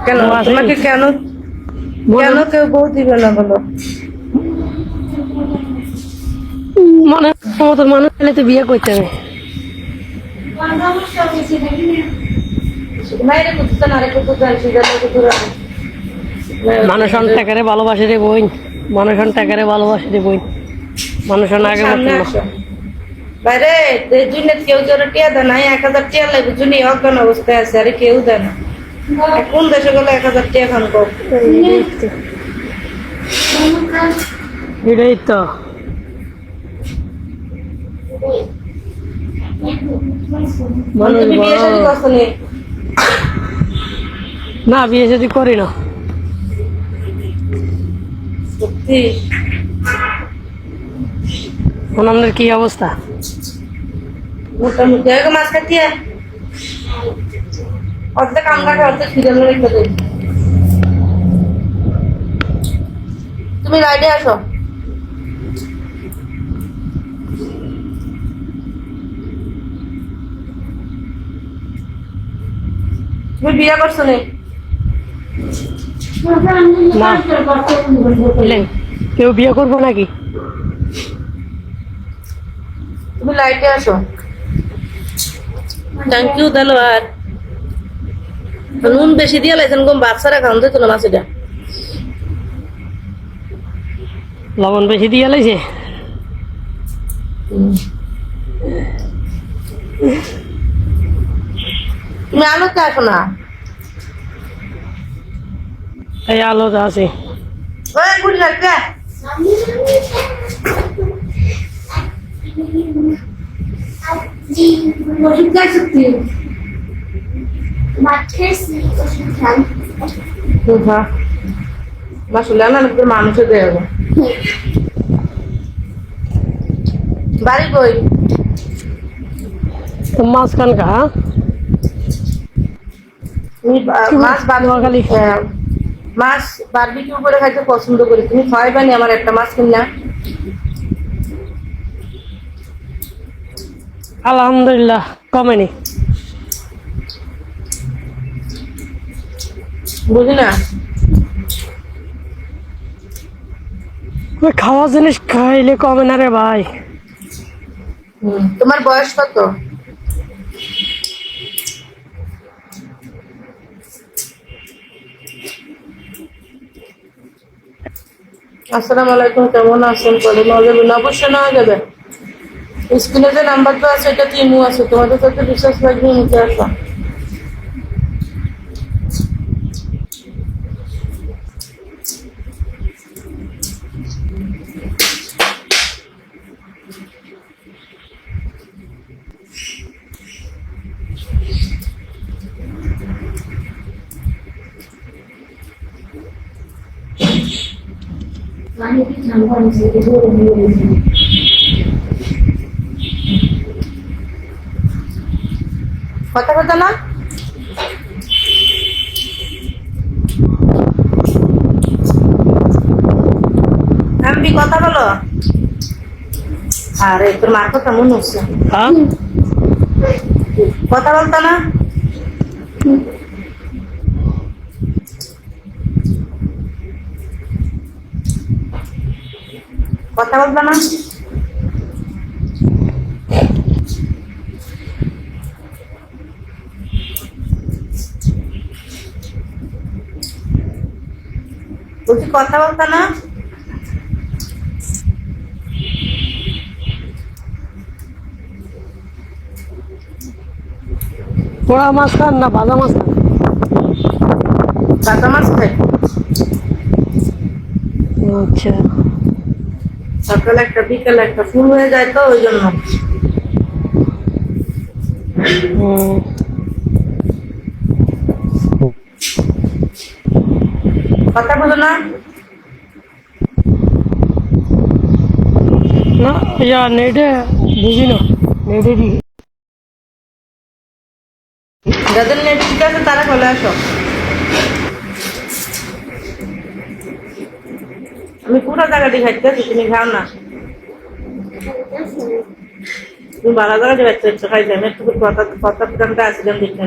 কেন বউ আছে? তোমাকে কেন বলুন। কেন কেউ বউ দিবে না বলো? মনে মতো মানুষ পেলে তো বিয়ে করতে হবে। মায়ের কুত্তা না রে কুত্তা সেটা কুত্তা মানুষ টাকারে ভালোবাসে রে বই, মানুষ টাকারে ভালোবাসে রে বই, মানুষ আগে মতন সামনে না। আসো বাইরে জুনে কেউ জোরে টিয়া দেয় না 1000 টিয়া লাগবে জুনি অজ্ঞান অবস্থায় আছে আরে কেউ দেয় না কোন দেশে গেলে 1000 টিয়া খান কো এটাই তো মানুষ তুমি বিয়ে শাদী বড়। করছো নি? না বিয়ে শাদী করি না। সত্যি এখন আমাদের কি অবস্থা? মোটামুটি আগে মাছ কাটিয়ে অর্ধেক আম কাটে অর্ধেক ফিরানো রেখে দেয় তুমি রাইডে আসো তুমি বিয়ে করছো নি? না এলেন, কেউ বিয়ে করবো নাকি? তুমি লাইটে আসো থ্যাংক ইউ ধন্যবাদ নুন বেশি দিয়ে লাইছেন গম বাচ্চারা খাওয়ান দিত না মাছটা লবণ বেশি দিয়ে লাইছে। তুমি আলোতে আসো না এই আলোটা আছে। ওই গুড়ি লাগবে ওষুধ খাই সত্যি হ্যাঁ মাসুলে না মানুষে দেয় বাড়ি কই তো মাঝখান কা তুমি মাছ নোয়াখালী। মাছ বারবিকিউ করে খাইতে পছন্দ করি তুমি খাওয়াইবানি আমার একটা মাছ কিনা আলহামদুলিল্লাহ কমেনি। বুঝি না ওই খাওয়া জিনিস খাইলে কমে না রে ভাই। তোমার বয়স কত? আসসালামু আলাইকুম কেমন আছেন বলে নেওয়া যাবে না অবশ্যই নেওয়া যাবে স্ক্রিনে যে নাম্বারটা আছে এটা ইমো আছে তোমাদের সাথে বিশ্বাস লাগবে নিতে আসো কথা কথা না আমি কথা বলো আরে তোর মার কথা মনে হচ্ছে হ্যাঁ কথা বলতো না কথা বলতো না বলছি কথা বলতো না পোড়া মাছ খান না ভাজা মাছ খান? কাঁচা মাছ খাই আচ্ছা সকালে একটা বিকেলে একটা ফুল হয়ে যায় তো ওই জন্য কথা বলো না না ইয়া নেটে বুঝি না নেটে দি যাদের নেট ঠিক আছে তারা চলে আসো আমি পুরো জায়গাটি খাইতেছি তুমি খাও না তুমি ভালো জায়গা যাচ্ছ খাইতে আমি একটু কথা কথা আসছিলাম দেখতে